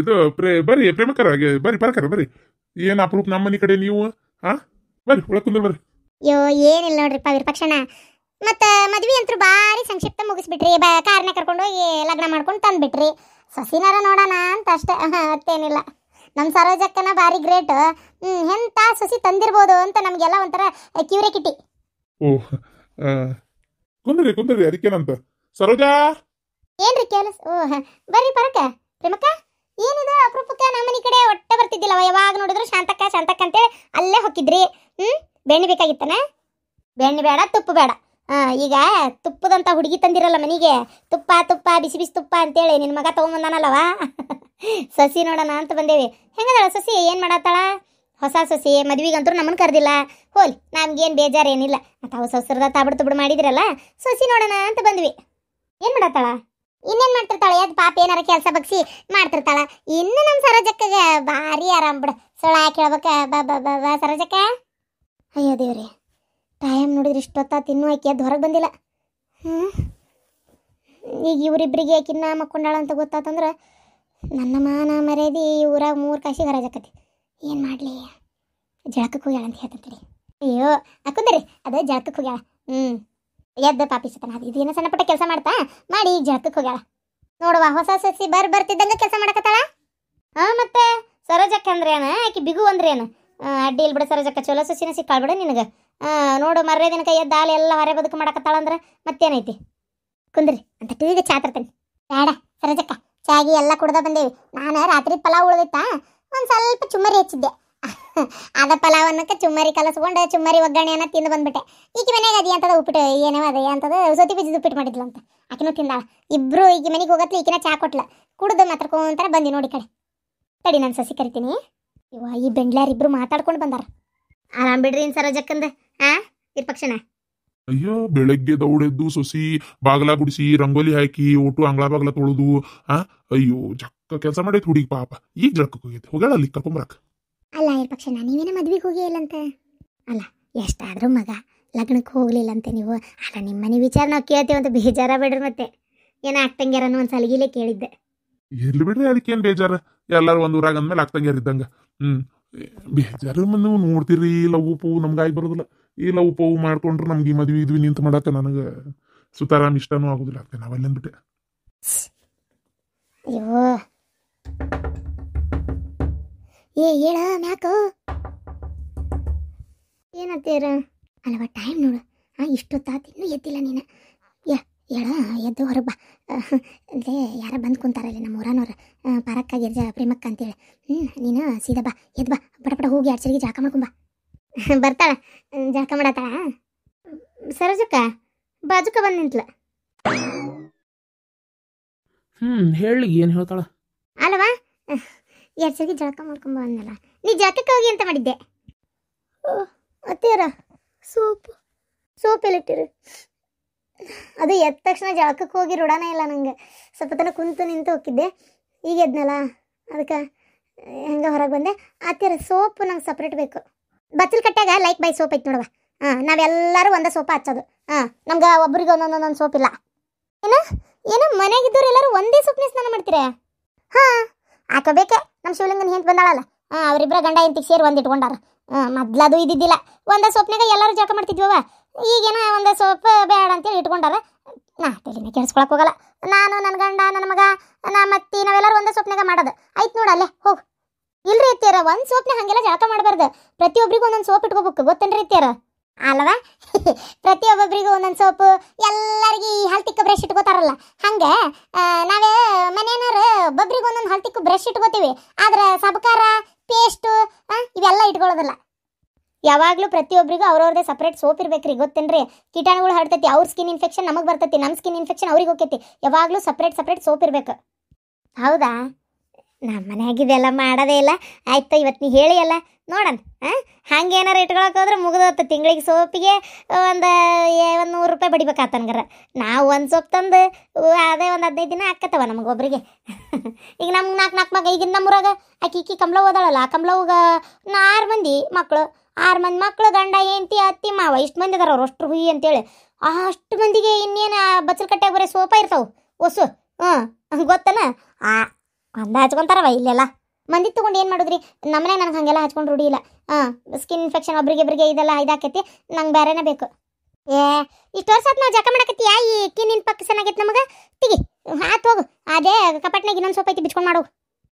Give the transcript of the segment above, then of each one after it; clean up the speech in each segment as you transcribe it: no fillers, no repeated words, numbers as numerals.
ಇದು ಬರ್ರಿ ಪ್ರೇಮಕರ ಬರ್ರಿ ಪರಕರ ಬರ್ರಿ. ಏನ್ ಅಪರೂಪ ನಮ್ಮ ಮನೆ ಕಡೆ ನೀವು ಬರ್ರಿ ಒಳಗ್ ಕುಂದ್ರ ಬರ್ರಿ. ಅಯ್ಯೋ ಏನಿಲ್ಲ ನೋಡ್ರಿಪ್ಪ ವಿರೂಪಾಕ್ಷಣ್ಣ, ಮತ್ತ ಮದ್ವಿ ಅಂತೂ ಭಾರಿ ಸಂಕ್ಷಿಪ್ತ ಮುಗಿಸ್ಬಿಟ್ರಿ. ಕಾರ್ನ ಕರ್ಕೊಂಡು ಹೋಗಿ ಲಗ್ನ ಮಾಡ್ಕೊಂಡು ತಂದ್ಬಿಟ್ರಿ. ಸಸಿನಾರ ನೋಡೋಣ ಅಂತ ಅಷ್ಟೇ, ಮತ್ತೇನಿಲ್ಲ. ನಮ್ಮ ಸರೋಜಕ್ಕನ ಭಾರಿ ಗ್ರೇಟ್. ಎಂತ ಸಸಿ ತಂದಿರ್ಬೋದು ಅಂತ ನಮಗೆಲ್ಲ ಒಂಥರ ಕ್ಯೂರಿಯಾಸಿಟಿ. ಓಹ್ ಕುಂದ್ರಿ ಅದಕ್ಕೇನಂತ. ಸರೋಜಾ ಏನ್ರಿ ಕೆಲಸ? ಓಹ್ ಬರ್ರಿ ಪರಕ. ಪ್ರೇಮಕ್ಕ ಏನಿದೆ ಅಪರೂಪಕ್ಕೆ ನಮ್ಮನಿ ಕಡೆ ಒಟ್ಟೆ ಬರ್ತಿದ್ದಿಲ್ಲವ. ಯಾವಾಗ ನೋಡಿದ್ರು ಶಾಂತಕ್ಕ ಅಂತೇಳಿ ಅಲ್ಲೇ ಹೊಕ್ಕಿದ್ರಿ. ಬೆಣ್ಣೆ ಬೇಕಾಗಿತ್ತನ? ಬೆಣ್ಣೆ ಬೇಡ, ತುಪ್ಪ ಬೇಡ. ಈಗ ತುಪ್ಪದಂತ ಹುಡುಗಿ ತಂದಿರಲ್ಲ ಮನೆಗೆ, ತುಪ್ಪ ಬಿಸಿ ಬಿಸಿ ತುಪ್ಪ ಅಂತೇಳಿ ನಿನ್ನ ಮಗ ತೊಗೊಂಬಂದಾನಲ್ಲವ. ಸಸಿ ನೋಡೋಣ ಅಂತ ಬಂದೇವಿ. ಹೆಂಗದಾಳ ಸಸಿ? ಏನು ಮಾಡತ್ತಾಳ? ಹೊಸ ಸಸಿ. ಮದ್ವಿಗಂತೂ ನಮ್ಮನ್ನು ಕರೆದಿಲ್ಲ. ಹೋಲ್, ನಮ್ಗೇನು ಬೇಜಾರೇನಿಲ್ಲ. ತಾವು ಸೊಸರದ ತಾಬಿಡ್ತು ಮಾಡಿದಿರಲ್ಲ, ಸಸಿ ನೋಡೋಣ ಅಂತ ಬಂದ್ವಿ. ಏನು ಮಾಡತ್ತಾಳ? ಇನ್ನೇನು ಮಾಡ್ತಿರ್ತಾಳೆ? ಅದು ಪಾಪ ಏನಾರ ಕೆಲಸ ಬಗ್ಸಿ ಮಾಡ್ತಿರ್ತಾಳ. ಇನ್ನು ನಮ್ಮ ಸರೋಜಕ್ಕಗೆ ಭಾರಿ ಆರಾಮ್ ಬಿಡು. ಸೊಳ ಕೇಳ್ಬೇಕ. ಬಾ ಸರೋಜಕ್ಕ. ಅಯ್ಯೋ ದೇವ್ರಿ, ಟೈಮ್ ನೋಡಿದ್ರೆ ಇಷ್ಟೊತ್ತ ಇನ್ನೂ ಆಕೆ ಅದು ಹೊರಗೆ ಬಂದಿಲ್ಲ. ಈಗ ಇವರಿಬ್ಬರಿಗೆ ಆಕಿನ್ನ ಮಕ್ಕೊಂಡಾಳ ಅಂತ ಗೊತ್ತಾತಂದ್ರೆ ನನ್ನ ಮಾನ ಮರ್ಯಾದೆ ಊರಾಗ 3 ಕಾಶಿಗೆ ಹರಾಜಕತಿ. ಏನು ಮಾಡಲಿ? ಜಳಕಕ್ಕೆ ಹೋಗ್ಯಾಳ ಅಂತ ಹೇಳ್ತಂತೀರಿ. ಅಯ್ಯೋ ಹಾಕುದ್ರಿ, ಅದೇ ಜಳಕಕ್ಕೆ ಹೋಗ್ಯಾಳ. ಎದ್ದ ಪಾಪಿಸತನ. ಅದು ಇದೇನೋ ಸಣ್ಣ ಪುಟ್ಟ ಕೆಲಸ ಮಾಡಿ ಈಗ ಜಳಕಕ್ಕೆ ಹೋಗ್ಯಾಳ. ನೋಡುವ, ಹೊಸ ಸಸಿ ಬರ್ತಿದ್ದಂಗೆ ಕೆಲಸ ಮಾಡಕತ್ತಾಳ. ಮತ್ತೆ ಸರೋಜಕ್ಕ ಅಂದ್ರೆ ಏನ? ಆಕಿ ಬಿಗು ಅಂದ್ರೆ ಏನು? ಅಡ್ಡಿ ಇಲ್ಲಿ ಬಿಡ ಸರೋಜಕ್ಕ, ಚಲೋ ಸಸಿನ ಸಿಕ್ಕಾಳ್ಬಿಡ ನಿನಗೆ. ನೋಡು, ಮರ್ರೆ ದಿನ ಕೈ ಎದ್ದ ಎಲ್ಲ ಹೊರೆ ಬದುಕು ಮಾಡಕತ್ತಾಳ ಅಂದ್ರೆ ಮತ್ತೇನೈತಿ? ಕುಂದ್ರಿ ಅಂತ ಟಿವಿಗೆ ಚಾ ತರ್ತೇನೆ. ಬೇಡ ಸರೋಜಕ್ಕ, ಚಾಗಿ ಎಲ್ಲ ಕುಡ್ದ ಬಂದೇವಿ. ನಾನು ರಾತ್ರಿ ಪಲಾವ್ ಉಳಿದಿತ್ತ, ಒಂದು ಸ್ವಲ್ಪ ಚುಮ್ಮರಿ ಹೆಚ್ಚಿದ್ದೆ. ಅದ ಪಲಾವನ್ನಕ್ಕೆ ಚುಮ್ಮರಿ ಕಲಸ್ಕೊಂಡು ಚುಮ್ಮರಿ ಒಗ್ಗರಣೆಯನ್ನ ತಿಂದು ಬಂದ್ಬಿಟ್ಟೆ. ಈಕೆ ಮನೆಗೆ ಅದಿ ಅಂತದ ಉಪ್ಪಿಟ್ಟು ಏನೋ ಅದೇ ಅಂತದ ಸೌತಿ ಬೀಜದ ಉಪ್ಪಿಟ್ಟು ಮಾಡಿದ್ಲು ಅಂತ ಆಕಿನೂ ತಿಂದಾಳ. ಇಬ್ರು ಈಗ ಮನೆಗೆ ಹೋಗತ್ಲಿ ಈಕಿನ ಚಾ ಕೊಟ್ಲ. ಕುಡ್ದು ಮಾತಾಡ್ಕೊಂತಾರ ಬಂದಿ ನೋಡಿ ಕಡೆ. ತಡಿ ನಾನು ಸಸಿ ಕರಿತೀನಿ. ಇವ ಈ ಬೆಂಡ್ಲಾರಿಬ್ರು ಮಾತಾಡ್ಕೊಂಡು ಬಂದಾರ. ಆರಾಮ್ ಬಿಡ್ರಿ ಸರೋಜಕ್ಕಂದ. ವಿರೂಪಾಕ್ಷಣ್ಣ, ಅಯ್ಯೋ ಬೆಳಗ್ಗೆ ದೌಡೆದ್ದು ಸೊಸಿ ಬಾಗಲ ಗುಡಿಸಿ ರಂಗೋಲಿ ಹಾಕಿ ಒಟ್ಟು ಅಂಗಳ ಬಾಗಲ ತೊಳೆದು ಅಯ್ಯೋ ಜಕ್ಕ ಕೆಲಸ ಮಾಡೈತಿ ಹುಡುಗಿ ಪಾಪ. ಈಗ ಜಳಕಕ್ಕೆ ಹೋಗೈತಿ, ಹೋಗ್ಯಾಳ ಅಲ್ಲಿ ಕರ್ಕೊಂಬರಕ್. ಅಲ್ಲ ವಿರೂಪಾಕ್ಷಣ್ಣ, ನೀವೇನ ಮದ್ವಿಗೆ ಹೋಗಿ ಇಲ್ಲಂತ? ಅಲ್ಲ, ಎಷ್ಟಾದ್ರೂ ಮಗ ಲಗ್ನಕ್ಕೆ ಹೋಗ್ಲಿಲ್ಲಂತೆ ನೀವು. ಅಲ್ಲ, ನಿಮ್ಮ ಮನೆ ವಿಚಾರ ನಾವು ಕೇಳ್ತೇವಂತ ಬೇಜಾರ ಬಿಡ್ರಿ. ಮತ್ತೆ ಏನೋ ಆಗ್ತಂಗ್ಯಾರನ್ನು ಒಂದು ಸಲಗಿಲೇ ಕೇಳಿದ್ದೆ. ಎಲ್ಲಿ ಬಿಡ್ರಿ, ಅದಕ್ಕೇನು ಬೇಜಾರ? ಎಲ್ಲರೂ ಒಂದು ಊರಾಗ ಅಂದ್ಮೇಲೆ ಆಗ್ತಂಗ್ಯಾರ ಇದ್ದಂಗ. ಬೇಜಾರು ನೀವು ನೋಡ್ತೀರಿ. ಲವ್ ಪೂವು ನಮ್ಗೆ ಆಗಿ ಬರೋದಿಲ್ಲ. ಈ ಲವ್ ಪೂವು ಮಾಡ್ಕೊಂಡ್ರೆ ನಮ್ಗೆ ಈ ಮದ್ವಿ ಇದ್ವಿ ನಿಂತು ಮಾಡಕ್ಕೆ ನನಗೆ ಸುತಾರಾಮ್ ಇಷ್ಟನೂ ಆಗೋದಿಲ್ಲ. ಆಗ್ತೇನೆ ನಾವಲ್ಲೇನ್ಬಿಟ್ಟೆ. ಅಯ್ಯೋ ಹೇಳ ಮ್ಯಾಕ ಏನತ್ತೀರ? ಅಲ್ಲವ ಟೈಮ್ ನೋಡು, ಇಷ್ಟೊತ್ತಾತ ಇನ್ನೂ ಎದ್ದಿಲ್ಲ ನೀನು. ಹೇಳ ಎದ್ದು ಹೊರಗೆ ಬಾ. ಅಂದರೆ ಯಾರ ಬಂದು ಕುಂತಾರಲ್ಲಿ ನಮ್ಮ ಊರನವ್ರು, ಪರಕ್ಕ ಗಿರ್ಜ ಪ್ರೇಮಕ್ಕ ಅಂತೇಳಿ. ನೀನು ಸೀದಾ ಬಾ, ಎದ್ದು ಬಾ, ಪಟ ಹೋಗಿ 2 ಸರಿಗೆ ಜಾಕ ಮಾಡ್ಕೊಂಬ. ಬರ್ತಾಳ, ಜಾಕ ಮಾಡತ್ತಾಳ. ಸರೋಜಕ್ಕ ಬಾಜುಕ ಬಂದು ನಿಂತ್ಲ. ಹೇಳಿ ಏನು ಹೇಳ್ತಾಳ? ಅಲ್ಲವಾ 2 ಸರಿಗೆ ಜಳಕ ಮಾಡ್ಕೊಂಬ ಅಂದಲ್ಲ. ನೀ ಜಳಕಕ್ಕೆ ಹೋಗಿ ಅಂತ ಮಾಡಿದ್ದೆ. ಅತ್ತೇರ ಸೋಪ್ ಎಲ್ಲಿಟ್ಟಿರಿ? ಅದು ಎದ್ದ ತಕ್ಷಣ ಜಳಕಕ್ಕೆ ಹೋಗಿ ರುಡಾನೇ ಇಲ್ಲ ನಂಗೆ. ಸ್ವಲ್ಪ ತನಕ ಕುಂತು ನಿಂತು ಹೋಗಿದ್ದೆ. ಈಗ ಎದ್ನಲ್ಲ, ಅದಕ್ಕೆ ಹೆಂಗೆ ಹೊರಗೆ ಬಂದೆ. ಆತರ ಸೋಪ್ ನಂಗೆ ಸಪ್ರೇಟ್ ಬೇಕು. ಬಚ್ಚಲ್ ಕಟ್ಟಾಗ ಲೈಕ್ ಬೈ ಸೋಪ್ ಐತೆ ನೋಡುವ. ನಾವೆಲ್ಲರೂ ಒಂದೇ ಸೋಪ ಹಚ್ಚೋದು. ನಮ್ಗೆ ಒಬ್ರಿಗೆ ಒಂದೊಂದೊಂದು ಸೋಪ್ ಇಲ್ಲ. ಏನೋ ಮನೆಗಿದ್ದವ್ರು ಎಲ್ಲರೂ ಒಂದೇ ಸೋಪ್ನೇ ಸ್ನಾನ ಮಾಡ್ತೀರ? ಹಾಕೋಬೇಕೆ. ನಮ್ಮ ಶಿವಲಿಂಗನ ಹೆಂತ ಬಂದಾಳಲ್ಲ, ಅವರಿಬ್ಬರ ಗಂಡ ಹೆಂಡತಿಗೆ ಸೇರಿ ಒಂದು ಇಟ್ಕೊಂಡಾರ. ಮೊದ್ಲದು ಇದ್ದಿದ್ದಿಲ್ಲ, ಒಂದೇ ಸೋಪ್ನಾಗ ಎಲ್ಲರೂ ಜಳಕ ಮಾಡ್ತಿದ್ವವ. ಈಗೇನ ಒಂದೇ ಸೋಪ್ ಬೇಡ ಅಂತೇಳಿ ಇಟ್ಕೊಂಡಾರ. ತಲೆನೇ ಕೆಡಿಸ್ಕೊಳಕ್ ಹೋಗಲ್ಲ. ನಾನು, ನನ್ನ ಗಂಡ, ನನ್ನ ಮಗ, ಮತ್ತೆ ನಾವೆಲ್ಲರೂ ಒಂದೇ ಸೋಪ್ನಾಗ ಮಾಡೋದು. ಆಯ್ತು ನೋಡು, ಅಲ್ಲೇ ಹೋಗು. ಇಲ್ರಿ ಇತ್ತೀರ, ಒಂದು ಸೋಪ್ನಾಗ ಹಂಗೆಲ್ಲ ಜಳಕ ಮಾಡಬಾರ್ದು. ಪ್ರತಿಯೊಬ್ಬರಿಗೂ ಒಂದೊಂದು ಸೋಪ್ ಇಟ್ಕೋಬೇಕು, ಗೊತ್ತೇನ್ರಿ ಇತ್ತೀರ? ಅಲ್ವಾ? ಪ್ರತಿಯೊಬ್ಬೊಬ್ಬರಿಗೂ ಒಂದೊಂದು ಸೋಪು. ಎಲ್ಲರಿಗೆ ಈ ಹಲ್ತಿಕ್ಕ ಬ್ರಷ್ ಇಟ್ಕೋತಾರಲ್ಲ, ಹಂಗೆ ನಾವೇ ಮನೆಯವರು ಒಬ್ಬೊಬ್ರಿಗೆ ಒಂದೊಂದು ಹಲ್ತಿಕ್ಕ ಬ್ರಷ್ ಇಟ್ಕೋತೀವಿ. ಆದ್ರೆ ಸಬಕಾರ, ಪೇಸ್ಟು ಇವೆಲ್ಲ ಇಟ್ಕೊಳ್ಳೋದಿಲ್ಲ. ಯಾವಾಗಲೂ ಪ್ರತಿಯೊಬ್ಬರಿಗೂ ಅವ್ರವ್ರದೇ ಸಪ್ರೇಟ್ ಸೋಪ್ ಇರ್ಬೇಕ್ರಿ, ಗೊತ್ತೇನ್ರಿ? ಕೀಟಾಣುಗಳು ಹರಡ್ತೈತಿ. ಅವ್ರ ಸ್ಕಿನ್ ಇನ್ಫೆಕ್ಷನ್ ನಮಗೆ ಬರ್ತೈತಿ, ನಮ್ಮ ಸ್ಕಿನ್ ಇನ್ಫೆಕ್ಷನ್ ಅವ್ರಿಗೆ ಹೋಗ್ತೈತಿ. ಯಾವಾಗಲೂ ಸಪ್ರೇಟ್ ಸೋಪ್ ಇರಬೇಕು. ಹೌದಾ? ನಮ್ಮ ಮನೆಯಾಗಿದೆಲ್ಲ ಮಾಡೋದೇ ಇಲ್ಲ. ಆಯ್ತು, ಇವತ್ತು ನೀ ಹೇಳಿ ಅಲ್ಲ, ನೋಡೋಣ. ಹಂಗೇನಾರು ಇಟ್ಕೊಳಕ್ಕೆ ಹೋದ್ರೆ ಮುಗಿದೋತ್ತು. ತಿಂಗಳಿಗೆ ಸೋಪಿಗೆ ಒಂದು 100 ರೂಪಾಯಿ ಬಡಿಬೇಕಾತಂಗಾರ. ನಾವು ಒಂದು ಸೋಪ್ ತಂದು ಅದೇ ಒಂದು 15 ದಿನ ಹಾಕತ್ತವ ನಮಗೊಬ್ರಿಗೆ. ಈಗ ನಮ್ಗೆ 4 ಮಗ. ಈಗಿನ ನಮ್ಮೂರಾಗ ಈಕಿ ಕಮಲ ಓದಾಳಲ್ಲ, ಆ ಕಮಲವ್ಗ 6 ಮಂದಿ ಮಕ್ಕಳು. 6 ಮಂದಿ ಮಕ್ಕಳು, ಗಂಡ ಹೆಂಡತಿ ಅತ್ತಿ ಮಾವ, ಇಷ್ಟು ಮಂದಿ ಅದಾರ ಅವ್ರು ಅಷ್ಟು ಹುಯಿ ಅಂತೇಳಿ. ಅಷ್ಟು ಮಂದಿಗೆ ಇನ್ನೇನು ಬಚ್ಚಲ್ ಕಟ್ಟಾಗ ಬರೀ ಸೋಪ ಇರ್ತಾವೆ ಹೊಸು. ಗೊತ್ತನ? ಅಂದ ಹಚ್ಕೊಂತಾರವ ಇಲ್ಲೆಲ್ಲ ಮಂದಿ ತೊಗೊಂಡು ಏನು ಮಾಡುದ್ರಿ ನಮ್ಮನೆ ನನಗೆ ಹಾಗೆಲ್ಲ ಹಚ್ಕೊಂಡು ರೂಢಿ ಇಲ್ಲ. ಸ್ಕಿನ್ ಇನ್ಫೆಕ್ಷನ್ ಒಬ್ರಿಗೆ ಇದೆಲ್ಲ ಇದಾಕೈತಿ, ನಂಗೆ ಬೇರೆನೇ ಬೇಕು. ಇಷ್ಟು ವರ್ಷ ಆತ್ ನಾವು ಜಕ ಮಾಡಕತ್ತಿ ಈ ಕಿನ್ ಇನ್ಫೆಕ್ಷನ್ ಆಗೈತೆ ನಮಗೆ. ತಿಗಿ ಆತ್ ಹೋಗು, ಅದೇ ಕಪಾಟ್ನಾಗ ಇನ್ನೊಂದು ಸೋಪ್ ಐತಿ ಬಿಚ್ಕೊಂಡು ಮಾಡು.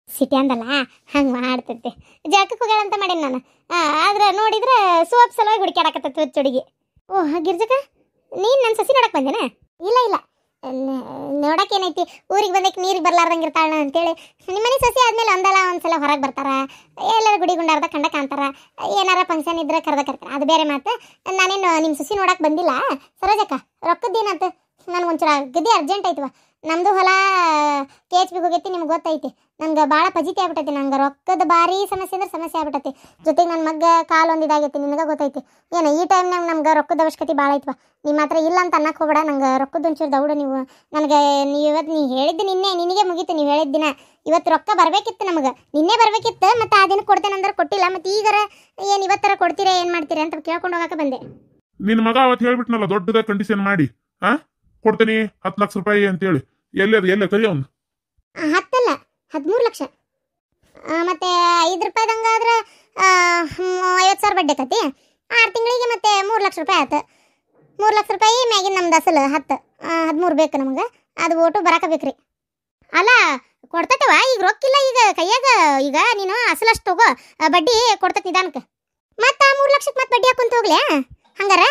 ಸಿಟಿ ಅಂದಲ್ಲ ಹಂಗೆ ಮಾಡ್ತೈತೆ. ಜಕಕ್ಕೆ ಹೋಗ್ಯಾಳಂತ ಮಾಡೇನಿ ನಾನು. ಆದ್ರೆ ನೋಡಿದ್ರೆ ಸೋಪ್ ಸಲುವಾಗಿ ಹುಡುಕ್ಯಾಡಕತ್ತೈತಿ ಹುಡುಗಿ. ಓಹ್ ಗಿರ್ಜಕ, ನೀನು ನನ್ನ ಸಸಿ ನೋಡಕ್ಕೆ ಬಂದೇನ? ಇಲ್ಲ ನೋಡಕ್ಕೆ ಏನೈತಿ, ಊರಿಗೆ ಬಂದಕ್ಕೆ ನೀರಿಗೆ ಬರ್ಲಾರ್ದಂಗೆ ಇರ್ತಾಳ ಅಂತೇಳಿ. ನಿಮ್ಮನೆ ಸಸಿ ಆದ್ಮೇಲೆ ಒಂದಲ್ಲ ಒಂದ್ಸಲ ಹೊರಗೆ ಬರ್ತಾರ, ಎಲ್ಲರ ಗುಡಿ ಗುಂಡಾರ್ದ ಕಂಡ ಕಾಣ್ತಾರ, ಏನಾರ ಫಂಕ್ಷನ್ ಇದ್ರೆ ಕರ್ತಾರೆ, ಅದು ಬೇರೆ ಮಾತು. ನಾನೇನು ನಿಮ್ಮ ಸಸಿ ನೋಡಕ್ಕೆ ಬಂದಿಲ್ಲ. ಸರೋಜಕ್ಕ, ರೊಕ್ಕದ್ದೇನಂತ ನನಗೊಂಚೂರು ಗದಿ ಅರ್ಜೆಂಟ್ ಆಯ್ತವ. ನಮ್ಮದು ಹೊಲ KHB ಹೋಗೈತಿ, ನಿಮ್ಗೆ ಗೊತ್ತೈತಿ. ನಂಗೆ ಭಾಳ ಫಜಿತಿ ಆಗ್ಬಿಟ್ಟೈತಿ. ನಂಗೆ ರೊಕ್ಕದ ಭಾರಿ ಸಮಸ್ಯೆ ಅಂದ್ರೆ ಸಮಸ್ಯೆ ಆಗ್ಬಿಟ್ಟೈತಿ. ಜೊತೆಗೆ ನನ್ನ ಮಗ್ಗ ಕಾಲು ಒಂದಿದಾಗೈತಿ, ನಿನಗೆ ಗೊತ್ತೈತಿ. ಏನು ಈ ಟೈಮ್ನಾಗ ನಮ್ಗೆ ರೊಕ್ಕದ ಅವಶ್ಯಕತೆ ಭಾಳ ಐತವ. ನಿಮ್ಮ ಹತ್ರ ಇಲ್ಲ ಅಂತ ಅನ್ನಕ್ಕೆ ಹೋಗ್ಬೇಡ. ನಂಗೆ ರೊಕ್ಕದ ಒಂಚೂರು ದೌಡು ನೀವು. ನನಗೆ ಇವತ್ತು ನೀ ಹೇಳಿದ್ದು ನಿನಗೆ ಮುಗೀತು. ನೀವು ಹೇಳಿದ ದಿನ ಇವತ್ತು ರೊಕ್ಕ ಬರಬೇಕಿತ್ತು, ನಮಗೆ ನಿನ್ನೆ ಬರಬೇಕಿತ್ತು. ಮತ್ತು ಆ ದಿನ ಕೊಡ್ತೇನೆ ಅಂದ್ರೆ ಕೊಟ್ಟಿಲ್ಲ. ಮತ್ತು ಈಗಾರ ಏನು ಇವತ್ತರ ಕೊಡ್ತೀರಾ, ಏನು ಮಾಡ್ತೀರಾ ಅಂತ ಕೇಳ್ಕೊಂಡು ಹೋಗಕ್ಕೆ ಬಂದೆ. ನಿನ್ನ ಮಗ ಅವತ್ತು ಹೇಳ್ಬಿಟ್ನಲ್ಲ ದೊಡ್ಡದ ಕಂಡೀಷನ್ ಮಾಡಿ, ಕೊಡ್ತೀನಿ 10 ಲಕ್ಷ ರೂಪಾಯಿ ಅಂತೇಳಿ. ಎಲ್ಲ ಕರಿ ಅವನು. 10 ಅಲ್ಲ 13 ಲಕ್ಷ. ಮತ್ತು 5 ರೂಪಾಯಿದಂಗಾದ್ರೆ 50,000 ಬಡ್ಡಿ ಆಕತಿ. 6 ತಿಂಗಳಿಗೆ ಮತ್ತೆ 3 ಲಕ್ಷ ರೂಪಾಯಿ ಆಯ್ತು. 3 ಲಕ್ಷ ರೂಪಾಯಿ ಮ್ಯಾಗಿನ ನಮ್ದು ಅಸಲು 13 ಬೇಕು ನಮಗೆ. ಅದು ಓಟು ಬರಾಕಬೇಕ್ರಿ. ಅಲ್ಲ ಕೊಡ್ತೈತವ, ಈಗ ರೊಕ್ಕಿಲ್ಲ ಈಗ ಕೈಯಾಗ. ಈಗ ನೀನು ಅಸಲಷ್ಟು ತಗೋ, ಬಡ್ಡಿ ಕೊಡ್ತೈತಿ ನಿಧಾನಕ್ಕೆ. ಮತ್ತು 3 ಲಕ್ಷಕ್ಕೆ ಮತ್ತೆ ಬಡ್ಡಿ ಹಾಕೊಂತ ಹೋಗ್ಲೆ ಹಂಗಾರ?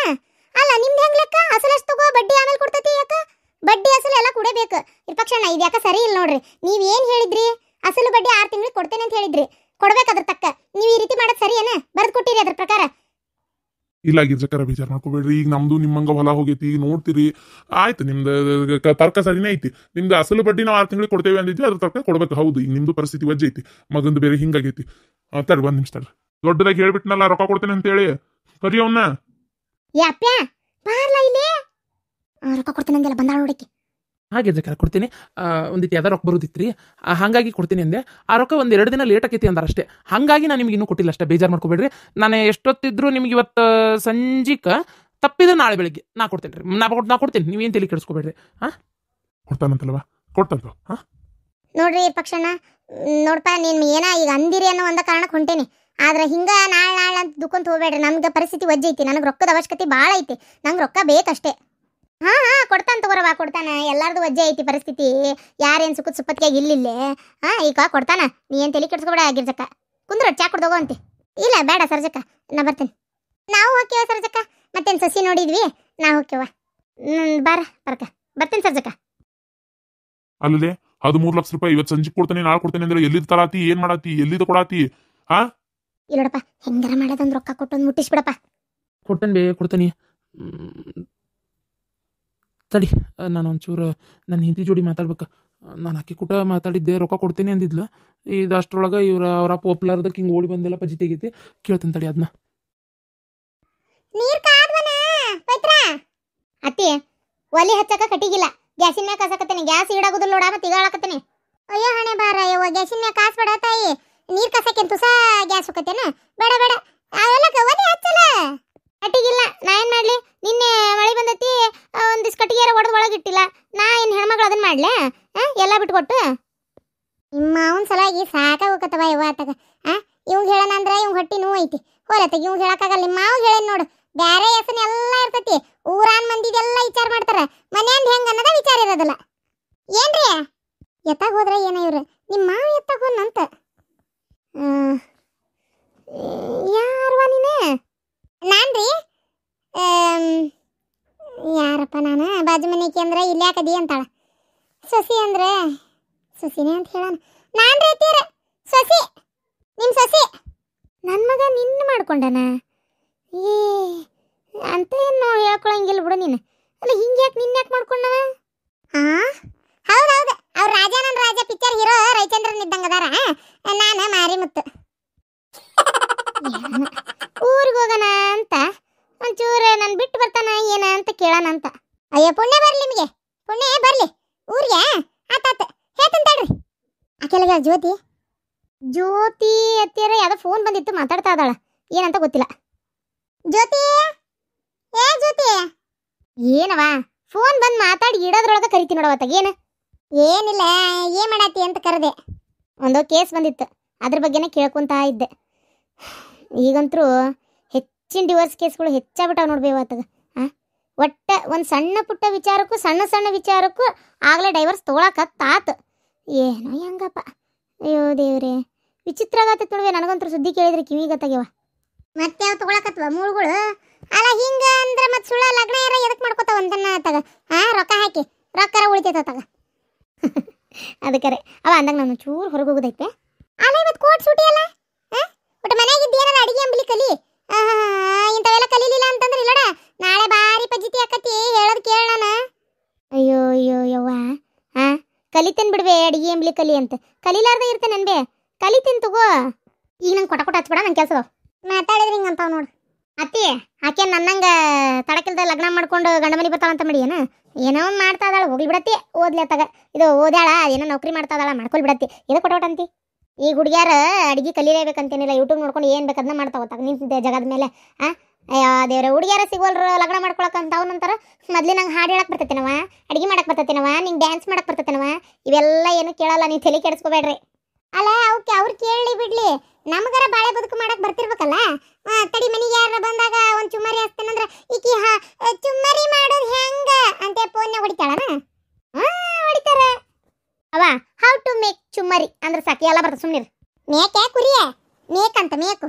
ಅಲ್ಲ ನಿಮ್ದು ಹೆಂಗೆ ಲೆಕ್ಕ? ಅಸಲಷ್ಟು ತಗೋ, ಬಡ್ಡಿ ಆಮೇಲೆ ಕೊಡ್ತೈತಿ. ಯಾಕೆ ಬಡ್ಡಿ ಅಸಲು ಎಲ್ಲ ಕೊಡಬೇಕು ಇರ್ಪಕ್ಷಣ? ಇದು ಯಾಕೆ ಸರಿ ಇಲ್ಲ ನೋಡ್ರಿ. ನೀವೇನು ಹೇಳಿದ್ರಿ? ಅಸಲು ಬಡ್ಡಿ 6 ತಿಂಗಳಿಗೆ ಕೊಡ್ತೇನೆ ಅಂತ ಹೇಳಿದ್ರಿ. ಕೊಡ್ಬೇಕು ಅದ್ರ ತಕ್ಕ. ನೀವು ಈ ರೀತಿ ಮಾಡೋದು ಸರಿ ಏನ? ಬರ್ದು ಕೊಟ್ಟಿರಿ ಅದ್ರ ಪ್ರಕಾರ. ಇಲ್ಲ ಗಿರ್ಜಕರ ವಿಚಾರ ಮಾಡ್ಕೋಬೇಡ್ರಿ. ಈಗ ನಮ್ದು ನಿಮ್ಮಂಗ ಹೊಲ ಹೋಗೈತಿ, ಈಗ ನೋಡ್ತೀರಿ. ಆಯ್ತು, ನಿಮ್ದು ತರ್ಕ ಸರಿನೇ ಐತಿ. ನಿಮ್ದು ಅಸಲು ಬಡ್ಡಿ ನಾವು 6 ತಿಂಗಳಿಗೆ ಕೊಡ್ತೇವೆ ಅಂದಿದ್ವಿ, ಅದ್ರ ತರ್ಕ ಕೊಡ್ಬೇಕು. ಹೌದು, ಈಗ ನಿಮ್ದು ಪರಿಸ್ಥಿತಿ ವಜ್ಜೆ ಐತಿ, ಮಗಂದು ಬೇರೆ ಹಿಂಗಾಗೈತಿ. ತಡ್ರಿ 1 ನಿಮಿಷ ತಡ್ರಿ. ದೊಡ್ಡದಾಗಿ ಹೇಳ್ಬಿಟ್ನಲ್ಲ ರೊಕ್ಕ ಕೊಡ್ತೇನೆ ಅಂತೇಳಿ, ಕರಿ ಅವನ್ನ. ಯಾಪ್ಯಾ ಬಾರ್ಲ ಇಲ್ಲಿ, ರೊಕ್ಕ ಕೊಡ್ತೇನೆ ಅಂದೆಲ್ಲ ಬಂದಾಳ ನೋಡಕ್ಕೆ. ಹಾಗೆ ಜಕಾರ ಕೊಡ್ತೀನಿ. ಒಂದಿತ್ತು ಯಾವ್ದಾರು ರೊಕ್ಕ ಬರೋದಿತ್ತು ರೀ, ಹಾಗಾಗಿ ಕೊಡ್ತೀನಿ ಅಂದೆ. ಆ ರೊಕ್ಕ 1-2 ದಿನ ಲೇಟ್ ಆಕೈತಿ ಅಂದಾರ ಅಷ್ಟೇ. ಹಾಗಾಗಿ ನಾನು ನಿಮ್ಗೆ ಇನ್ನೂ ಕೊಟ್ಟಿಲ್ಲ ಅಷ್ಟೇ, ಬೇಜಾರು ಮಾಡ್ಕೋಬೇಡ್ರಿ. ನಾನು ಎಷ್ಟೊತ್ತಿದ್ರು ನಿಮ್ಗೆ ಇವತ್ತು ಸಂಜಿಕ ತಪ್ಪಿದ್ರೆ ನಾಳೆ ಬೆಳಿಗ್ಗೆ ನಾ ಕೊಡ್ತೇನೆ ರೀ. ನಾ ಕೊಡ್ತೀನಿ, ನೀವೇನು ತಲೆ ಕೆಡಿಸ್ಕೋಬೇಡ್ರಿ. ಕೊಡ್ತಾನಂತಲ್ವಾ? ಕೊಡ್ತಂತ. ನೋಡ್ರಿ ಪಕ್ಷಣ, ನೋಡ್ಪ ನೀನು ಏನ ಈಗ ಅಂದಿರಿ ಅನ್ನೋ ಒಂದ ಕಾರಣಕ್ಕೆ ಹೊಂಟೇನಿ. ಆದ್ರೆ ಹಿಂಗ ನಾಳೆ ಅಂತ ದುಕ್ಕೊಂತ ಹೋಗ್ಬೇಡ್ರಿ. ನಮ್ಗೆ ಪರಿಸ್ಥಿತಿ ವಜ್ಜೆ ಐತಿ, ನನಗೆ ರೊಕ್ಕದ ಅವಶ್ಯಕತೆ ಭಾಳ ಐತಿ. ನಂಗೆ ರೊಕ್ಕ ಬೇಕಷ್ಟೇ. ಕೊಡ್ತಾನೆ ತಗೋರವಾ, ಕೊಡ್ತಾನೆ. ಎಲ್ಲಾರ್ದು ವಜ್ಜೆ ಐತಿ ಪರಿಸ್ಥಿತಿ. ಯಾರೇನು ಸುಖದ ಸುಪ್ಪತ್ತಿಯಾಗಿ ಇಲ್ಲಿಲ್ಲೇ. ಈಗ ಕೊಡ್ತಾನ, ನೀ ಏನು ತಲೆ ಕೆಡ್ಸ್ಕೊಬೇಡ ಗಿರ್ಜಕ್ಕ. ಕುಂದ್ರ ಚಾ ಕುಡ್ದೋಗೋ ಅಂತೆ. ಇಲ್ಲ ಬೇಡ ಸರ್ಜಕ್ಕ, ನಾ ಬರ್ತೇನೆ. ನಾವು ಹೋಗ್ಯವ ಸರ್ಜಕ್ಕ. ಮತ್ತೇನು ಸಸಿ ನೋಡಿದ್ವಿ, ನಾ ಹೋಗ್ಯವ. ಬರ್ಕ ಬರ್ತೇನೆ ಸರ್ಜಕ್ಕ. ಅಲ್ಲದೆ 13 ಲಕ್ಷ ರೂಪಾಯಿ ಇವತ್ತು ಸಂಜೆ ಕೊಡ್ತಾನೆ, ನಾಳೆ ಕೊಡ್ತಾನೆ ಅಂದ್ರೆ ಎಲ್ಲಿದ್ ತರಾತಿ, ಏನ್ ಮಾಡಾತಿ, ಎಲ್ಲಿದ ಕೊಡಾತಿ? ಇಲ್ಲೋಡಪ್ಪ, ಹೆಂಗಾರ ಮಾಡೋದಂದ್ ರೊಕ್ಕ ಕೊಟ್ಟೊಂದು ಮುಟ್ಟಿಸ್ಬಿಡಪ್ಪ. ಕೊಡ್ತೇನೆ. ತಡಿ, ನಾನು ಒಂಚೂರು ನನ್ನ ಹಿಂದಿ ಜೋಡಿ ಮಾತಾಡ್ಬೇಕು. ನಾನು ಅಕ್ಕಿ ಕೂಟ ಮಾತಾಡಿದ್ದೆ, ರೊಕ್ಕ ಕೊಡ್ತೀನಿ ಅಂದಿದ್ಲು. ಇದು ಅಷ್ಟರೊಳಗೆ ಅವರ ಪಾಪ್ಯುಲರ್ದಕ್ಕೆ ಹಿಂಗೆ ಓಡಿ ಬಂದೆಲ್ಲ ಪಜಿ ತೆಗೈತಿ. ಕೇಳ್ತೀನಿ ತಡಿ ಅದನ್ನ. ನೀರ್ ಕಾದ್ವನ ಪೈತ್ರ ಅತ್ತಿ, ಒಲಿ ಹಚ್ಚಕ ಕಟ್ಟಿಗಿಲ್ಲ, ಗ್ಯಾಸಿನ ಮ್ಯಾಗ ಕಾಸಕತ್ತೇನೆ. ಗ್ಯಾಸ್ ಇಡಾಗುದಿಲ್ಲ ನೋಡ, ಮತ್ತೆ ಇಗಾಳಕತ್ತೇನೆ. ಅಯ್ಯೋ ಹಣೆ ಬಾರ ಯವ್ವ, ಗ್ಯಾಸಿನ ಮ್ಯಾಗ ಕಾಸ್ಬೇಡ ತಾಯಿ. ನೀರ್ ಕಸಕ್ಕೆ ತುಸ ಗ್ಯಾಸ್ ಹೋಗತ್ತೇನ? ಬೇಡ ಅವೆಲ್ಲ ಒಲಿ ಹಚ್ಚಲ್ಲ, ಕಟ್ಟಿಗಿಲ್ಲ. ನಾ ಏನ್ ಮಾಡ್ಲಿ? ನಿನ್ನೆ ಮಳೆ ಬಂದೈತಿ, ಒಂದಿಷ್ಟು ಕಟ್ಟಿಗೆರ ಒಡೆದು ಒಳಗಿಟ್ಟಿಲ್ಲ. ನಾ ಏನು ಹೆಣ್ಮಗಳು ಅದನ್ನ ಮಾಡ್ಲೆ? ಎಲ್ಲ ಬಿಟ್ಕೊಟ್ಟು ನಿಮ್ಮ ಅವನ ಸಲಾಗಿ ಸಾಕಾಗೋಕತ್ತವ ಯವ್ವ ಆತಾಗ. ಇವಂಗೆ ಹೇಳೋಣ ಅಂದ್ರೆ ಇವಂಗೆ ಹೊಟ್ಟಿ ನೋವು ಐತಿ. ಹೋಲತ್ತಾಗ ಇವಂಗೆ ಹೇಳಕ್ಕಾಗಲ್ಲ. ನಿಮ್ಮ ಮಾವು ಹೇಳೇನು ನೋಡು, ಬೇರೆ ಹೆಸರು ಎಲ್ಲ ಇರ್ತೈತಿ. ಊರಾನ್ ಮಂದಿದೆಲ್ಲ ವಿಚಾರ ಮಾಡ್ತಾರ, ಮನ್ಯಾಂದ ಹೆಂಗ ಅನ್ನೋದ ವಿಚಾರ ಇರೋದಿಲ್ಲ. ಏನ್ರಿ ಎತ್ತಾಗ ಹೋದ್ರೆ ಏನ ಇವ್ರು? ನಿಮ್ಮ ಮಾವು ಎತ್ತಾಗ ಹೋನಂತ. ಯಾರವ ನೀನು? ನಾನ್ರಿ ಯಾರಪ್ಪ ನಾನು? ಬಾಜು ಮನೆಗೆ ಅಂದ್ರೆ ಇಲ್ಲಿ ಯಾಕದಿ ಅಂತಾಳ. ಸಸಿ ಅಂದ್ರೆ ಸಸಿನೇ ಅಂತ ಹೇಳೋಣ. ನಾನ್ರಿ ಐತೀರ ಸಸಿ, ನಿಮ್ಮ ಸಸಿ. ನನ್ನ ಮಗ ನಿನ್ನ ಮಾಡ್ಕೊಂಡನ? ಏ ಅಂತ ಏನು ಹೇಳ್ಕೊಳಂಗಿಲ್ಲ ಬಿಡು ನೀನು. ಅಲ್ಲ ಹಿಂಗೆ ಯಾಕೆ ನಿನ್ನ ಯಾಕೆ ಮಾಡ್ಕೊಂಡವ? ಹೌದೌದು, ಅವ್ರು ರಾಜಾನಂದ ರಾಜ ಪಿಕ್ಚರ್ ಹೀರೋ ರವಿಚಂದ್ರನ್ ಇದ್ದಂಗ ಅದಾರ. ನಾನು ಮಾರಿಮುತ್ತು. ಊರಿಗೆ ಹೋಗೋಣ ಅಂತ ಒಂಚೂರು ನಾನು ಬಿಟ್ಟು ಬರ್ತಾನ ಏನ ಅಂತ ಕೇಳೋಣ ಅಂತ. ಅಯ್ಯೋ ಪುಣ್ಯ ಬರ್ಲಿ ನಿಮಗೆ, ಪುಣ್ಯ ಬರ್ಲಿ ಊರಿಗೆ. ಆತಾತ ಹೇಳ್ತೀನಿ ತಡ್ರಿ. ಆಕೆಲ್ಲ ಜ್ಯೋತಿ ಅತ್ತಿಯರ ಯಾವ್ದೋ ಫೋನ್ ಬಂದಿತ್ತು, ಮಾತಾಡ್ತಾ ಇದ್ದಾಳ. ಏನಂತ ಗೊತ್ತಿಲ್ಲ. ಜ್ಯೋತಿ, ಏ ಜ್ಯೋತಿ, ಏನವ ಫೋನ್ ಬಂದು ಮಾತಾಡಿ ಇಡೋದ್ರೊಳಗೆ ಕರಿತೀನಿ ನೋಡವತ್ತಾಗ. ಏನು? ಏನಿಲ್ಲ, ಏನ್ ಮಾಡತ್ತಿ ಅಂತ ಕರೆದೆ. ಒಂದೋ ಕೇಸ್ ಬಂದಿತ್ತು, ಅದ್ರ ಬಗ್ಗೆನೇ ಕೇಳ್ಕೊಂತ ಇದ್ದೆ. ಈಗಂತರೂ ಹೆಚ್ಚಿನ ಡಿವೋರ್ಸ್ ಕೇಸ್ಗಳು ಹೆಚ್ಚಾಗ್ಬಿಟ್ಟಾವ ನೋಡ್ಬೇವಾತಾಗ. ಒಟ್ಟು ಒಂದು ಸಣ್ಣ ಪುಟ್ಟ ವಿಚಾರಕ್ಕೂ ಸಣ್ಣ ಸಣ್ಣ ವಿಚಾರಕ್ಕೂ ಆಗಲೇ ಡೈವರ್ಸ್ ತೊಗೊಳಕತ್ತಾತು. ಏನೋ ಹೆಂಗಪ್ಪ, ಅಯ್ಯೋ ದೇವ್ರೆ, ವಿಚಿತ್ರ ಆಗತ್ತೈತೆ ನೋಡ್ವೆ. ನನಗಂತೂ ಸುದ್ದಿ ಕೇಳಿದ್ರೆ ಕಿವಿಗತ್ತಾಗ್ಯವ. ಮತ್ತೆ ಯಾವ ತೊಗೊಳಕತ್ವ ಮೂಳುಗಳು? ಅಲ್ಲ ಹಿಂಗ ಅಂದ್ರೆ ಮತ್ತೆ ಸುಳ್ಳ ಲಗ್ನ ಯಾರ ಎದಕ್ಕೆ ಮಾಡ್ಕೋತಾವ ಅಂತನ್ನ ತಗ. ರೊಕ್ಕ ಹಾಕಿ ರೊಕ್ಕರ ಉಳಿತೈತ ತಗ. ಅದಕ್ಕರೆ ಅವ ಅಂದಾಗ ನಾನು ಚೂರು ಹೊರಗೆ ಹೋಗೋದೈತೆ. ಅಲ್ಲ ಇವತ್ತು ಕೋಟ್ ಸೂಟಿ ಅಲ್ಲ, ಒಟ್ಟು ಮನೆಯಾಗಿದ್ದು ಏನಾರ ಅಡಿಗೆ ಅಂಬ್ಲಿ ಕಲಿ. ಇಂಥವೆಲ್ಲ ಕಲೀಲಿಲ್ಲ ಅಂತಂದ್ರೆ ಇಲ್ಲಡ ನಾಳೆ ಭಾರಿ ಪಜ್ಜಿತಿ ಆಕತಿ, ಹೇಳೋದು ಕೇಳೋಣ. ಅಯ್ಯೋ ಅಯ್ಯೋ ಯವ್ವ, ಕಲಿತೇನೆ ಬಿಡ್ಬೆ ಅಡಿಗೆ ಅಂಬ್ಲಿ ಕಲಿ ಅಂತ. ಕಲೀಲಾರ್ದ ಇರ್ತೇನೆ ಅನ್ಬೆ, ಕಲಿತೀನಿ ತಗೋ. ಈಗ ನಂಗೆ ಕೊಟ ಹಚ್ಬೇಡ, ನನ್ನ ಕೆಲಸ ಮಾತಾಡಿದ್ರೆ ಹಿಂಗೆ ಅಂತಾವ ನೋಡು. ಅತ್ತಿ ಆಕೆ ನನ್ನಂಗೆ ತಡಕಿಲ್ದ ಲಗ್ನ ಮಾಡ್ಕೊಂಡು ಗಂಡ ಮನೆ ಬರ್ತಾಳಂತ ಮಾಡಿ ಏನೋ ಒಂದು ಮಾಡ್ತಾ ಇದ್ದಾಳೆ, ಹೋಗ್ಲಿ ಬಿಡತ್ತಿ. ಓದ್ಲಿ ತಗ, ಇದು ಓದ್ಯಾಳ ಏನೋ ನೌಕರಿ ಮಾಡ್ತಾ ಇದ್ದಾಳ, ಮಾಡ್ಕೊಲ್ ಬಿಡತ್ತಿ. ಇದು ಕೊಟ್ಟಂತಿ. ಈಗ ಹುಡುಗ್ಯಾರ ಅಡಿಗೆ ಕಲೀಲೇಬೇಕಂತೇನಿಲ್ಲ, ಯೂಟ್ಯೂಬ್ ನೋಡ್ಕೊಂಡು ಏನು ಬೇಕು ಅದನ್ನ ಮಾಡ್ತಾವ ತಗ ನಿಂತಿದ್ದೆ ಜಗದ ಮೇಲೆ. ಅಯ್ಯೋ ದೇವ್ರೆ, ಹುಡುಗ್ಯಾರ ಸಿಗೋಲ್ರು ಲಗ್ನ ಮಾಡ್ಕೊಳಕಂತ ಅವನಂತಾರ. ಮೊದ್ಲು ನಂಗೆ ಹಾಡು ಹೇಳಕ್ಕೆ ಬರ್ತೈತೇನವ, ಅಡಿಗೆ ಮಾಡಕ್ಕೆ ಬರ್ತೈತೇನವ, ನಿಂಗೆ ಡ್ಯಾನ್ಸ್ ಮಾಡಕ್ಕೆ ಬರ್ತೈತೇನವ, ಇವೆಲ್ಲ ಏನು ಕೇಳಲ್ಲ. ನೀವು ತಲೆ ಕೆಡಿಸ್ಕೋಬೇಡ್ರಿ. ಅಲ್ಲ ಅವಕ್ಕೆ ಅವ್ರು ಕೇಳಲಿ ಬಿಡ್ಲಿ, ನಮಗಾರ ಬಾಳೆ ಬದುಕು ಮಾಡಕ್ಕೆ ಬರ್ತಿರ್ಬೇಕಲ್ಲ. ತಡಿ ಮನೆಗೆ ಯಾರ ಬಂದಾಗ ಒಂದು ಚುಮ್ಮರಿ ಹಚ್ತೇನಂದ್ರೆ ಈಕಿ ಚುಮ್ಮರಿ ಮಾಡೋದು ಹೆಂಗ ಅಂತ ಫೋನ್ಯಾಗ ಹೊಡಿತಾಳನ? ಹೊಡಿತಾರ. ಅವ ಹೌ ಟು ಮೇಕ್ ಚುಮ್ಮರಿ ಅಂದ್ರೆ ಸಾಕಿ ಎಲ್ಲ ಬರ್ತದೆ. ಸುಮ್ಮನೆ ಮೇಕೆ ಕುರಿಯ ಮೇಕ್ ಅಂತ ಮೇಕು